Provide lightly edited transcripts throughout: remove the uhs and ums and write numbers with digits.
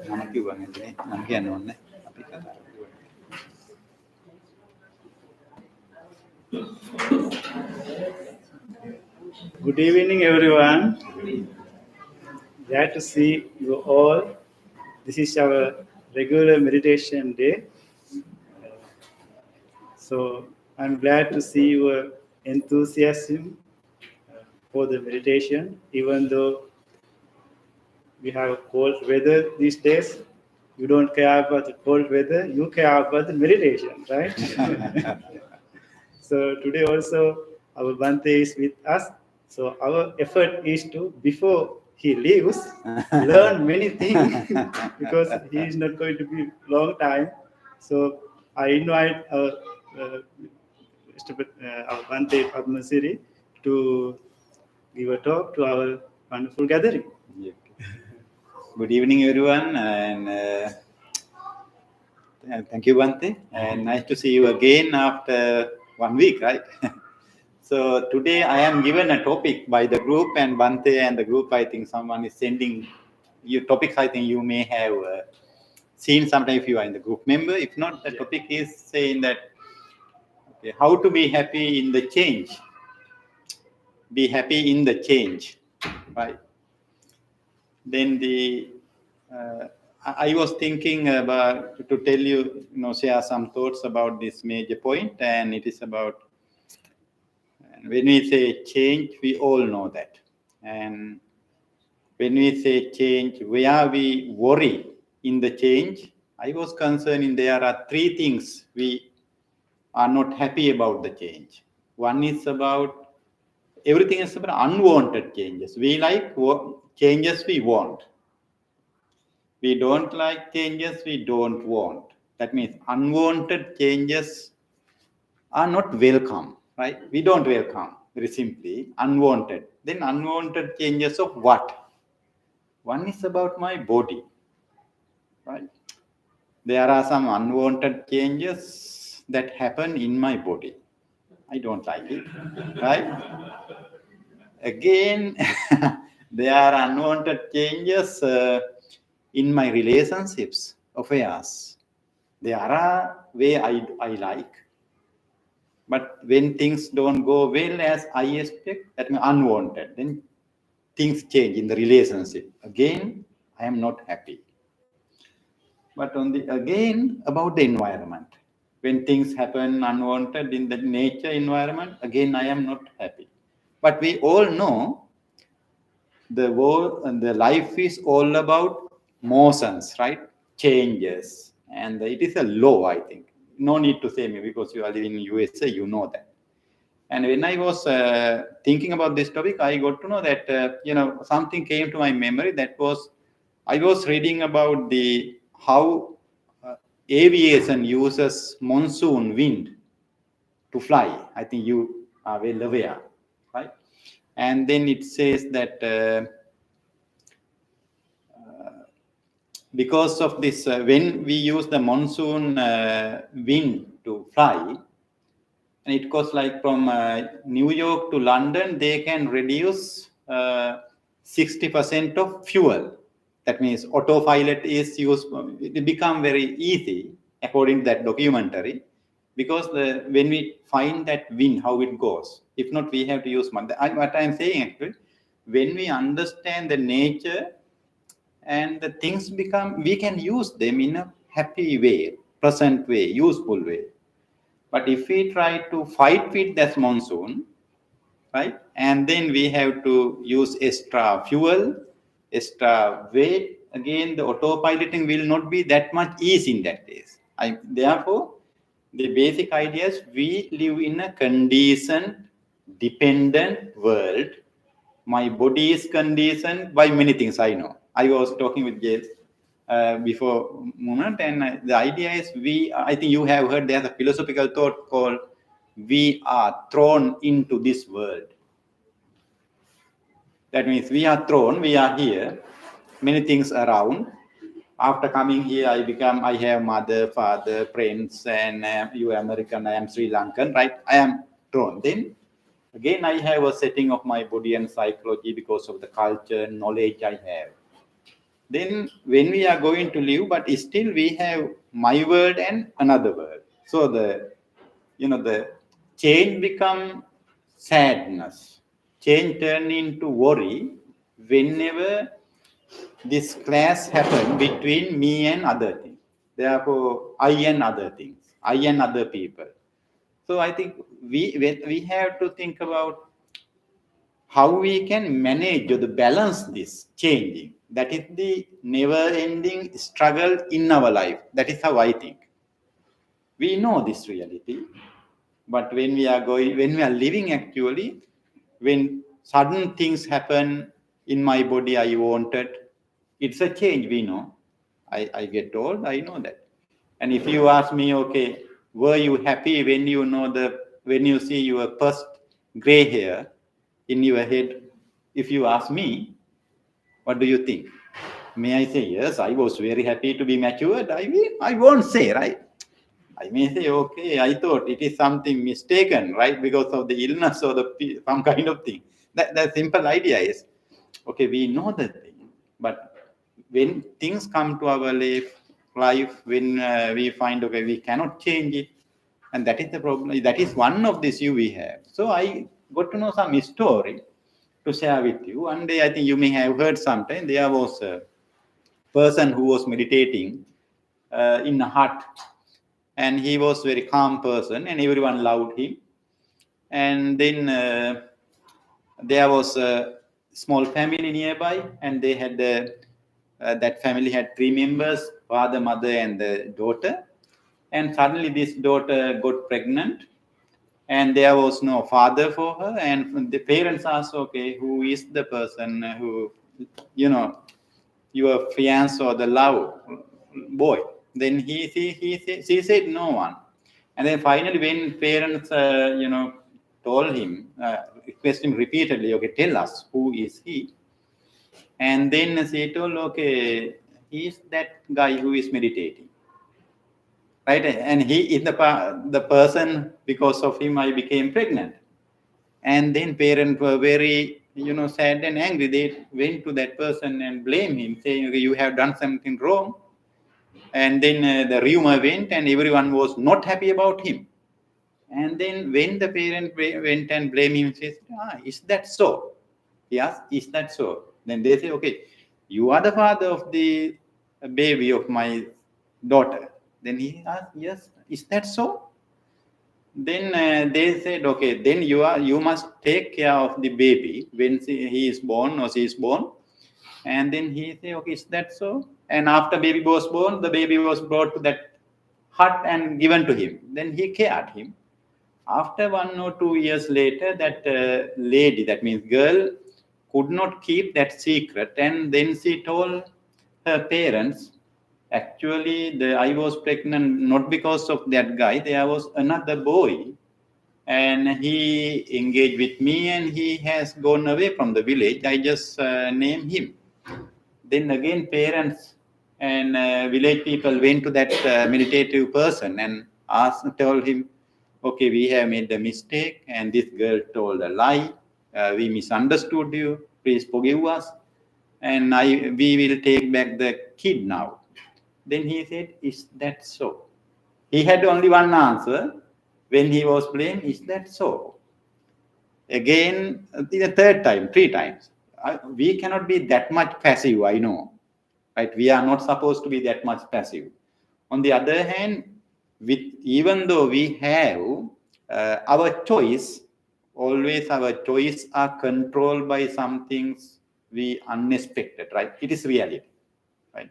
මම කිව්වා නේද? මම කියන්න ඕනේ. අපි කතා කරමු. Good evening, everyone. Glad to see you all. This is our regular meditation day. So I'm glad to see your enthusiasm for the meditation, even though we have cold weather these days. You don't care about the cold weather, you care about the meditation, right? So today also our Bante is with us. So our effort is to, before he leaves, learn many things because he is not going to be long time. So I invite our Bante Padmasiri to give a talk to our wonderful gathering. Good evening, everyone, and thank you, Bante, and nice to see you again after 1 week, right? So today I am given a topic by the group, and Bante and the group, I think someone is sending you topics. I think you may have seen sometime if you are in the group member. If not, the topic is saying that okay, how to be happy in the change. Be happy in the change, right? Then I was thinking about to tell you, share some thoughts about this major point, and it is about when we say change, we all know that. And when we say change, where we worry in the change, I was concerned in there are three things we are not happy about the change. One is about everything is about unwanted changes. We like changes we want. We don't like changes we don't want. That means unwanted changes are not welcome, right? We don't welcome, very simply, unwanted. Then unwanted changes of what? One is about my body, right? There are some unwanted changes that happen in my body. I don't like it, right? Again, there are unwanted changes in my relationships, affairs. There are way I like, but when things don't go well as I expect, that means unwanted, then things change in the relationship. Again, I am not happy. But on the again about the environment, when things happen unwanted in the nature environment, again I am not happy. But we all know the world and the life is all about motions, right? Changes, and it is a law. I think no need to say me because you are living in USA, you know that. And when I was thinking about this topic, I got to know that something came to my memory. That was I was reading about the how aviation uses monsoon wind to fly. I think you are well aware, right? And then it says that because of this, when we use the monsoon wind to fly, and it goes like from New York to London, they can reduce 60% of fuel. That means autopilot is used. It become very easy according to that documentary, because when we find that wind, how it goes. If not, we have to use what I'm saying actually, when we understand the nature and the things become, we can use them in a happy way, pleasant way, useful way. But if we try to fight with that monsoon, right, and then we have to use extra fuel, extra weight, again the autopiloting will not be that much easy in that case. Therefore, the basic idea is we live in a conditioned, dependent world. My body is conditioned by many things. I know. I was talking with James before moment, and the idea is I think you have heard there's a philosophical thought called we are thrown into this world. That means we are thrown, we are here, many things around. After coming here, I have mother, father, friends, and you American, I am Sri Lankan, right? I am thrown. Then again, I have a setting of my body and psychology because of the culture, knowledge I have. then when we are going to live, but still we have my world and another world. So the change become sadness. Change turn into worry whenever this clash happen between me and other things. Therefore, I and other things, I and other people. So I think we have to think about how we can manage or balance this changing. That is the never-ending struggle in our life. That is how I think. We know this reality, but when we are living actually, when sudden things happen in my body, I wanted, it's a change. We know. I get old. I know that. And if you ask me, okay, were you happy when when you see your first gray hair in your head? If you ask me, what do you think? May I say yes? I was very happy to be matured. I won't say, right? I may say, okay, I thought it is something mistaken, right? Because of the illness or some kind of thing. The simple idea is, okay, we know the thing, but when things come to our life when we find, okay, we cannot change it, and that is the problem. That is one of the issue we have. So I got to know some story to share with you. One day, I think you may have heard sometime, there was a person who was meditating in a hut, and he was very calm person and everyone loved him. And then there was a small family nearby, and they had that family had 3 members, father, mother, and the daughter. And suddenly this daughter got pregnant, and there was no father for her. And the parents asked, okay, who is the person who, your fiance or the love boy? Then she said no one. And then finally, when parents, told him, requested him repeatedly, okay, tell us who is he. And then she told, okay, he is that guy who is meditating, right? And he is the person, because of him I became pregnant. And then parents were very, sad and angry. They went to that person and blamed him, saying, okay, you have done something wrong. And then the rumor went, and everyone was not happy about him. And then when the parent went and blamed him, says, is that so? He asked, is that so? Then they say, okay, you are the father of the baby of my daughter. Then he asked, yes, is that so? Then they said, okay, then you must take care of the baby when he is born or she is born. And then he said, okay, is that so? And after baby was born, the baby was brought to that hut and given to him. Then he cared him. After 1 or 2 years later, that lady, that means girl, could not keep that secret. And then she told her parents, actually, I was pregnant not because of that guy. There was another boy, and he engaged with me, and he has gone away from the village. I just named him. Then again, parents and village people went to that meditative person and told him, okay, we have made a mistake, and this girl told a lie. We misunderstood you. Please forgive us, and we will take back the kid now. Then he said, is that so? He had only one answer when he was blamed, is that so? Again, the third time, 3 times. We cannot be that much passive, I know. Right? We are not supposed to be that much passive. On the other hand, even though we have our choice, always our choice are controlled by some things we unexpected, right? It is reality, right?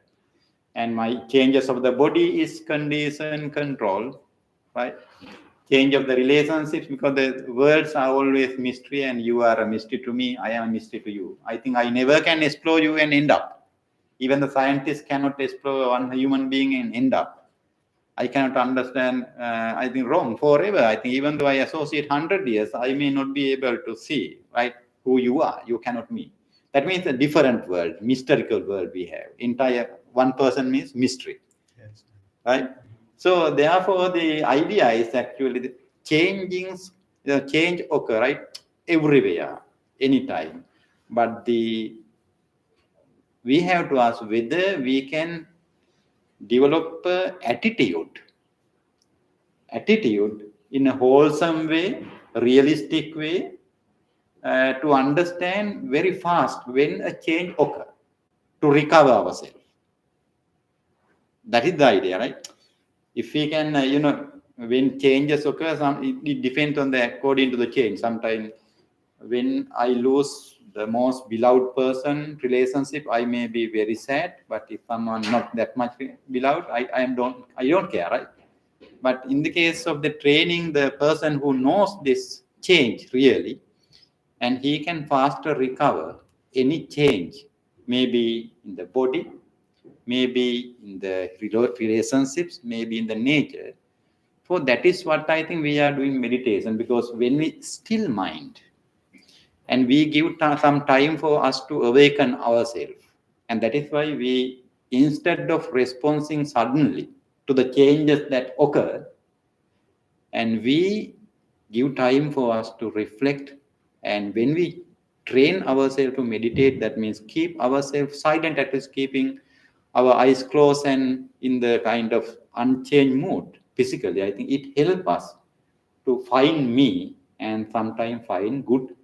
And my changes of the body is condition control, right? Change of the relationships, because the worlds are always mystery, and you are a mystery to me, I am a mystery to you. I think I never can explore you and end up. Even the scientists cannot explore one human being and end up. I cannot understand, I think, wrong forever. I think even though I associate 100 years, I may not be able to see, right, who you are. You cannot meet. That means a different world, mystical world we have. Entire one person means mystery. Yes. Right? So therefore, the idea is actually the change occur, right, everywhere, anytime. But the we have to ask whether we can develop a attitude in a wholesome way, realistic way, to understand very fast when a change occurs, to recover ourselves. That is the idea, right? If we can, when changes occur, it depends on according to the change. Sometimes when I lose the most beloved person relationship, I may be very sad. But if someone not that much beloved, I don't care, right? But in the case of the training, the person who knows this change really, and he can faster recover any change, maybe in the body, maybe in the relationships, maybe in the nature. So that is what I think we are doing meditation, because when we still mind and we give some time for us to awaken ourselves, and that is why we, instead of responding suddenly to the changes that occur, and we give time for us to reflect. And when we train ourselves to meditate, that means keep ourselves silent, at least keeping our eyes closed and in the kind of unchanged mood physically, I think it helps us to find me and sometimes find good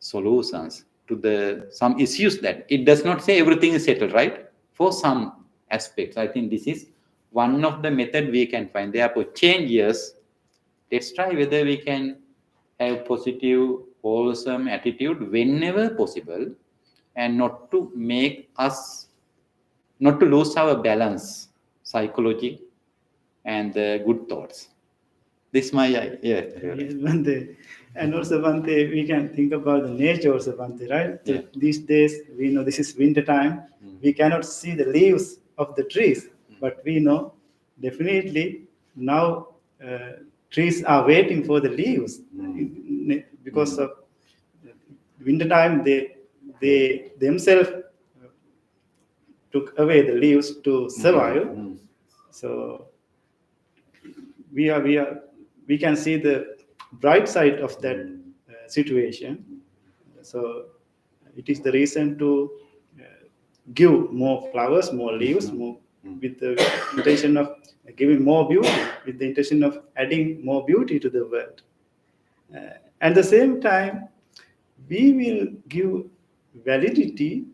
solutions to the some issues. That it does not say everything is settled, right? For some aspects, I think this is one of the method we can find. Therefore, changes, let's try whether we can have positive, wholesome attitude whenever possible, and not to make us, not to lose our balance, psychology, and the good thoughts. This is my idea. Yes, Bhante. And also, Bhante, we can think about the nature also, Bhante, right? So Yeah. these days, we know this is winter time. We cannot see the leaves of the trees, but we know definitely now trees are waiting for the leaves because of winter time. They themselves took away the leaves to survive. So we can see the bright side of that situation. So it is the reason to give more flowers, more leaves, more, with the intention of giving more beauty, with the intention of adding more beauty to the world. At the same time, we will give validity.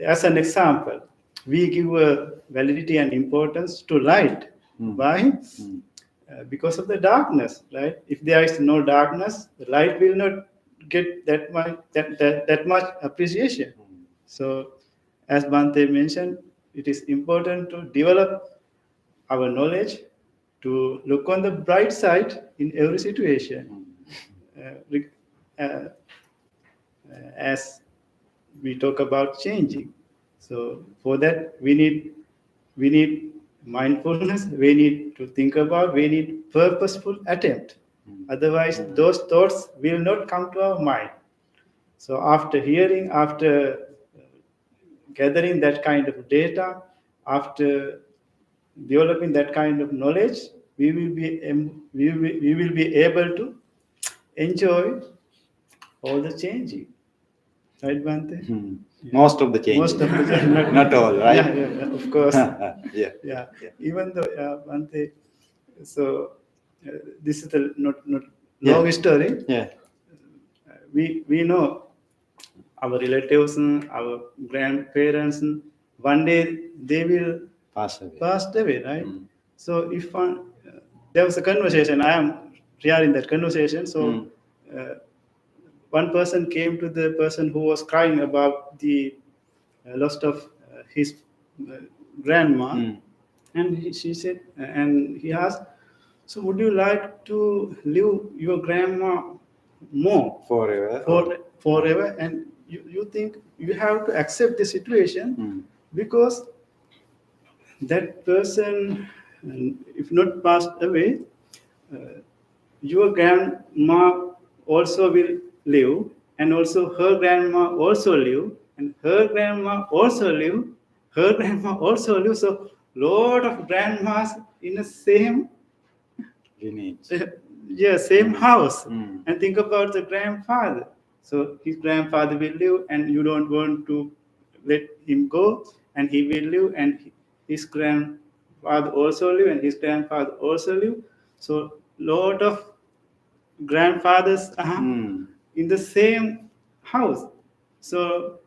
As an example, we give validity and importance to light. Why? Because of the darkness, right? If there is no darkness, the light will not get that much appreciation. So, as Bhante mentioned, it is important to develop our knowledge, to look on the bright side in every situation. As we talk about changing, so for that we need mindfulness. We need to think about. We need purposeful attempt. Otherwise, those thoughts will not come to our mind. So after hearing, after gathering that kind of data, after developing that kind of knowledge, we will be able to enjoy all the changing. Right, Bhante? Most of the changes. Most of the change. Not all, right? Yeah, of course. Yeah. Yeah. Even though, Bhante, so this is the not long story. Yeah. We know our relatives, our grandparents, one day they will Pass away. pass away, right? So if there was a conversation, I am here in that conversation. So one person came to the person who was crying about the loss of his grandma, and she said, and he asked, so would you like to live your grandma more forever? And you think you have to accept the situation, because that person, if not passed away, your grandma also will live, and also her grandma also live, and her grandma also live, her grandma also live. So lot of grandmas in the same Lineage. same house. And think about the grandfather. So his grandfather will live, and you don't want to let him go, and he will live, and his grandfather also live, and his grandfather also live. So lot of grandfathers Hmm. in the same house. So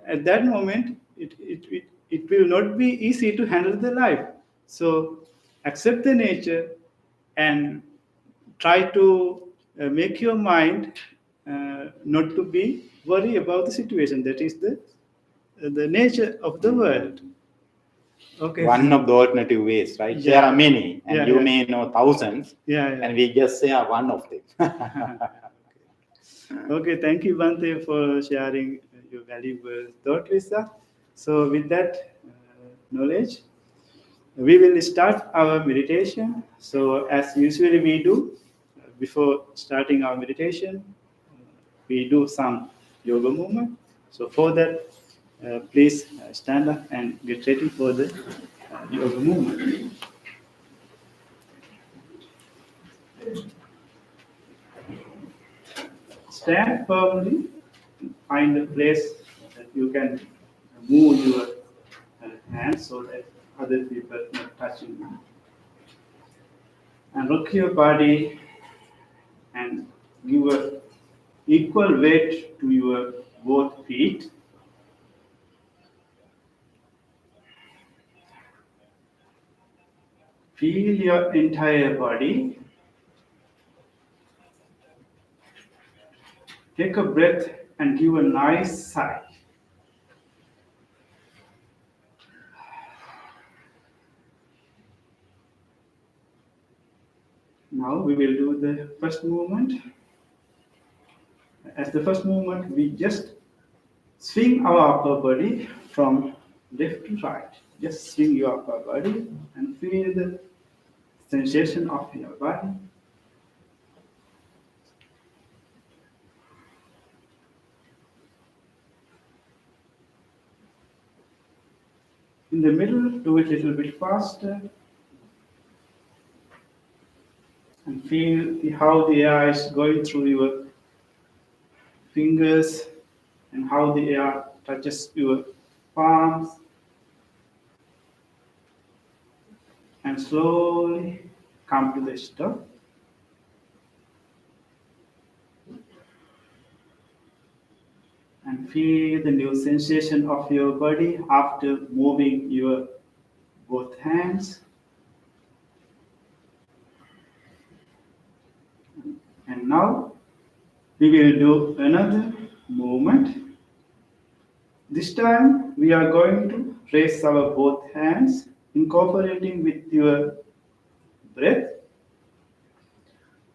at that moment, it will not be easy to handle the life. So accept the nature and try to make your mind not to be worry about the situation. That is the nature of the world. Okay. One of the alternative ways, right? Yeah. There are many, and Yeah, you yeah. may know thousands, Yeah, yeah. and we just say one of them. Okay, thank you, Bante, for sharing your valuable thought, Lisa. So, with that knowledge, we will start our meditation. So, as usually we do, before starting our meditation, we do some yoga movement. So, for that, please stand up and get ready for the yoga movement. Stand firmly, find a place that you can move your hands so that other people are not touching you. And rock your body and give a equal weight to your both feet. Feel your entire body. Take a breath and give a nice sigh. Now we will do the first movement. As the first movement, we just swing our upper body from left to right. Just swing your upper body and feel the sensation of your body. In the middle, do it a little bit faster. And feel how the air is going through your fingers and how the air touches your palms. And slowly come to the stop. And feel the new sensation of your body after moving your both hands. And now we will do another movement. This time we are going to raise our both hands, incorporating with your breath.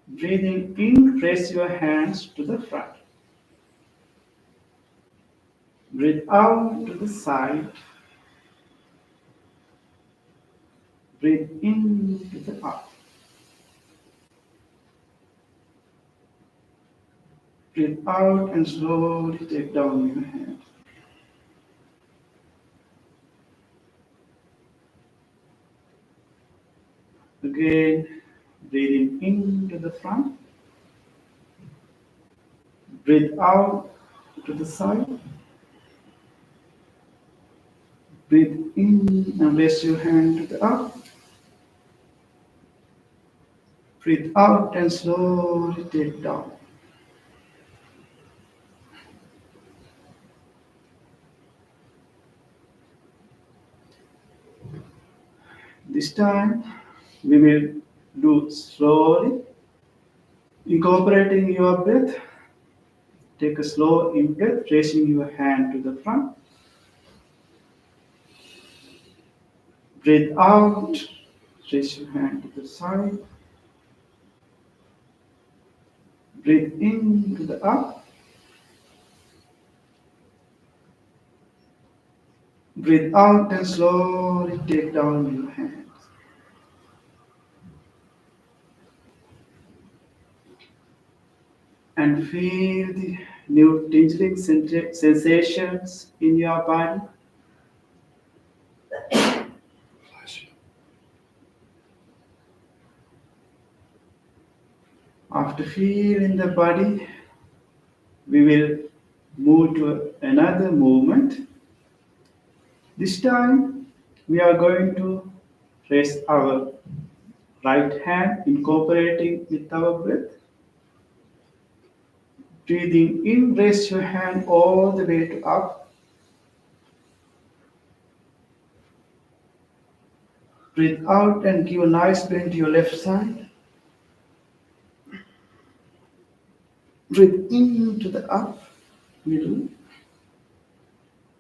Breathing in, raise your hands to the front. Breathe out to the side. Breathe in to the up. Breathe out and slowly take down your hand. Again, breathing in to the front. Breathe out to the side. Breathe in and raise your hand to the up. Breathe out and slowly take down. This time we will do slowly, incorporating your breath. Take a slow in breath, raising your hand to the front. Breathe out, raise your hand to the side. Breathe in to the up. Breathe out and slowly take down your hands. And feel the new tingling sensations in your body. After feeling the body, we will move to another movement. This time we are going to raise our right hand, incorporating with our breath. Breathing in, raise your hand all the way to up. Breathe out and give a nice bend to your left side. Breathe in to the up, middle.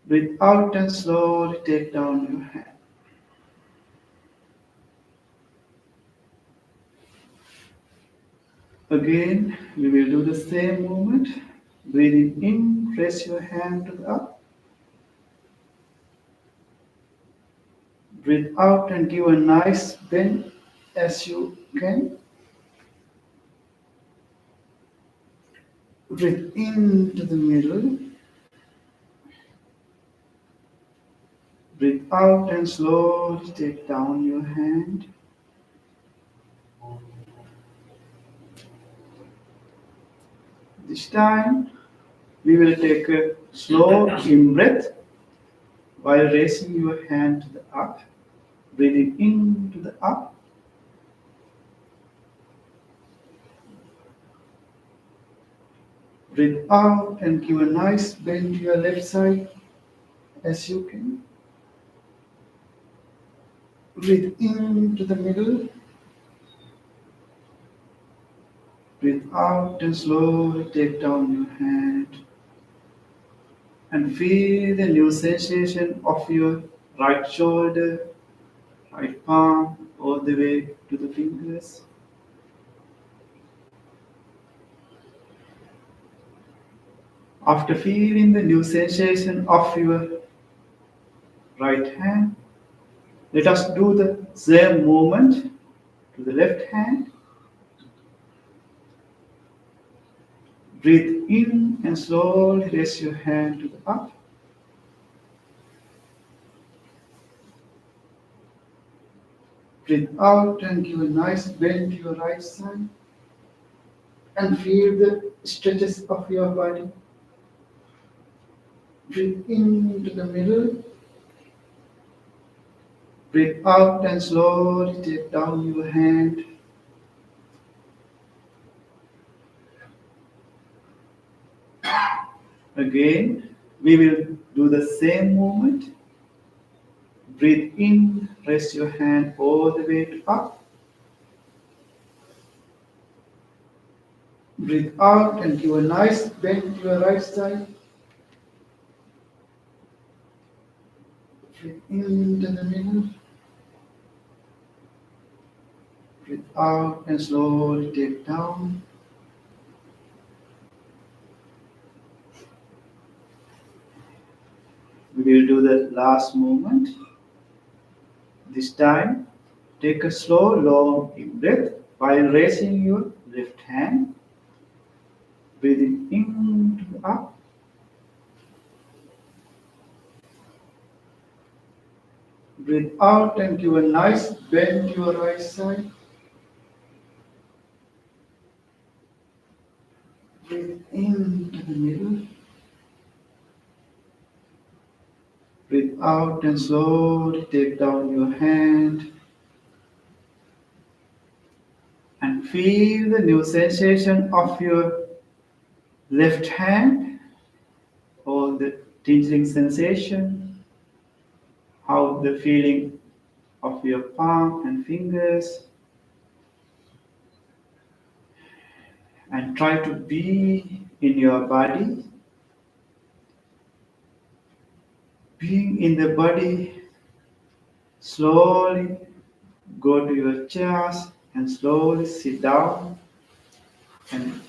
Breathe out and slowly take down your hand. Again, we will do the same movement. Breathing in, raise your hand to the up. Breathe out and give a nice bend as you can. Breathe into the middle. Breathe out and slowly take down your hand. This time, we will take a slow in breath while raising your hand to the up. Breathing into the up. Breathe out and give a nice bend to your left side as you can. Breathe into the middle. Breathe out and slowly take down your hand. And feel the new sensation of your right shoulder, right palm, all the way to the fingers. After feeling the new sensation of your right hand, let us do the same movement to the left hand. Breathe in and slowly raise your hand to the up. Breathe out and give a nice bend to your right side. And feel the stretches of your body. Breathe into the middle. Breathe out and slowly take down your hand. Again, we will do the same movement. Breathe in, raise your hand all the way to up. Breathe out and give a nice bend to your right side. Breathe into the middle. Breathe out and slowly take down. We will do the last movement. This time, take a slow, long in breath while raising your left hand. Breathing in to the up. Breathe out and give a nice bend to your right side. Breathe into the middle. Breathe out and slowly take down your hand. And feel the new sensation of your left hand, all the tingling sensation, how the feeling of your palm and fingers. And try to be in your body. Being in the body, slowly go to your chairs and slowly sit down and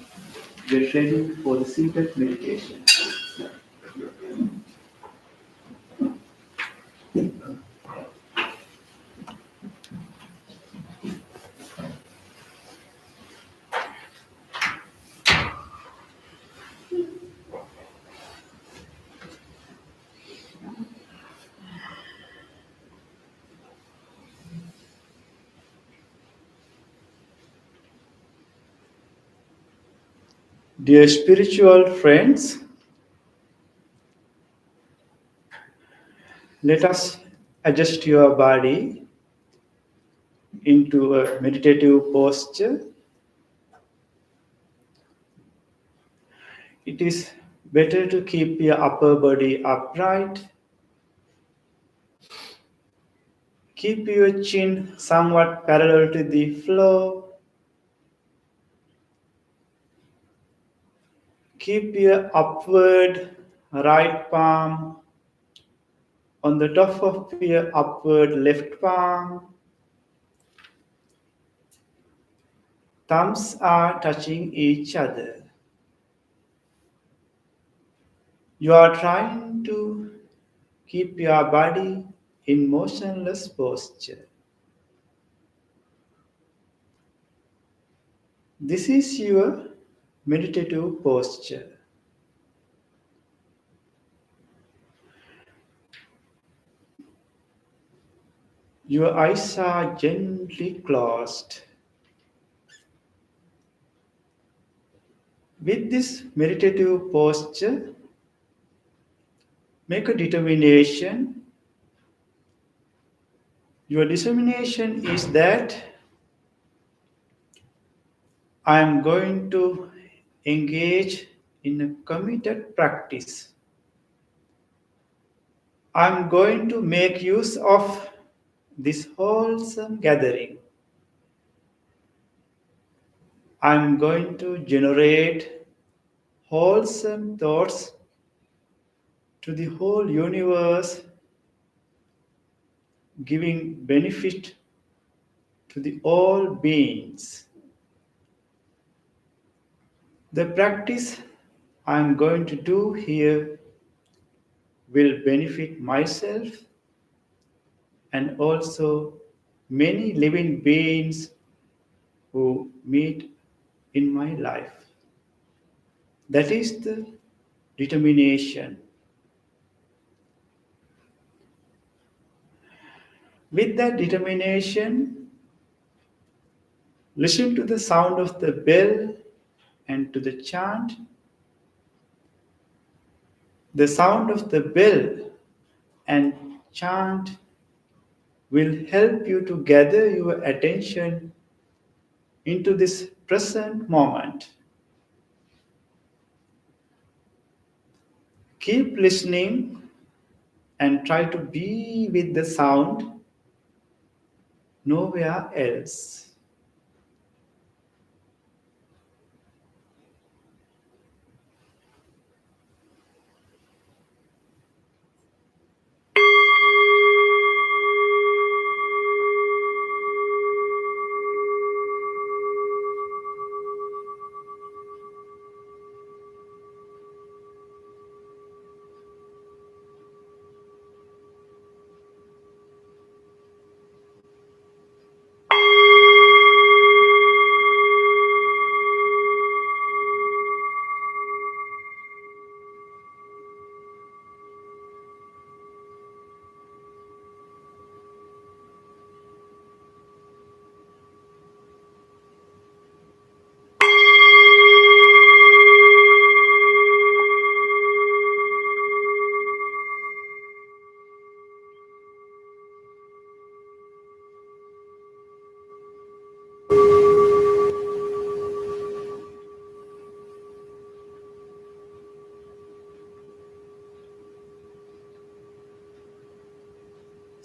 get ready for the seated meditation. Dear spiritual friends, Let us adjust your body into a meditative posture. It is better to keep your upper body upright. Keep your chin somewhat parallel to the floor. Keep your upward right palm on the top of your upward left palm. Thumbs are touching each other. You are trying to keep your body in motionless posture. This is your meditative posture. Your eyes are gently closed. With this meditative posture, make a determination. Your determination is that I am going to engage in a committed practice. I am going to make use of this wholesome gathering. I am going to generate wholesome thoughts to the whole universe, giving benefit to the all beings. The practice I am going to do here will benefit myself and also many living beings who meet in my life. That is the determination. With that determination, listen to the sound of the bell and to the chant. The sound of the bell and chant will help you to gather your attention into this present moment. Keep listening and try to be with the sound, nowhere else.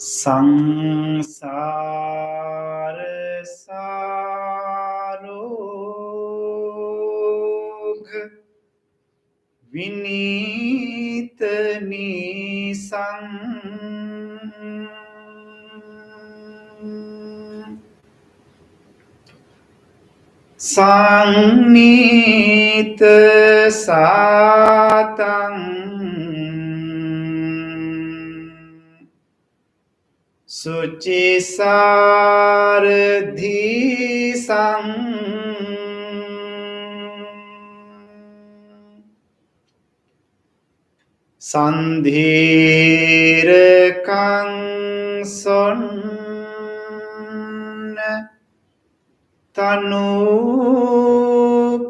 Sangsara sarog vinita nisang Sangnita satang Suci Saradhi Sang Sandhira Kang Son Tanu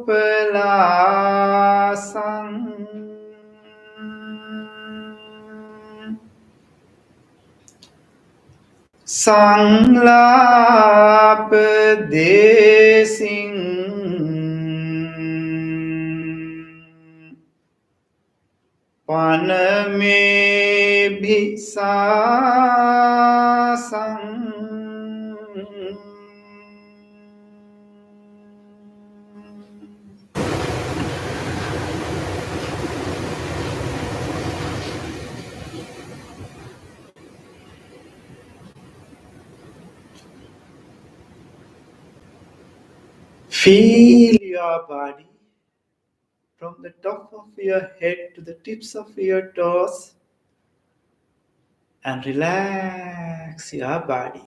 Pelasang සංලාප දේසින් පනමේ භිසාසං Feel your body from the top of your head to the tips of your toes and relax your body.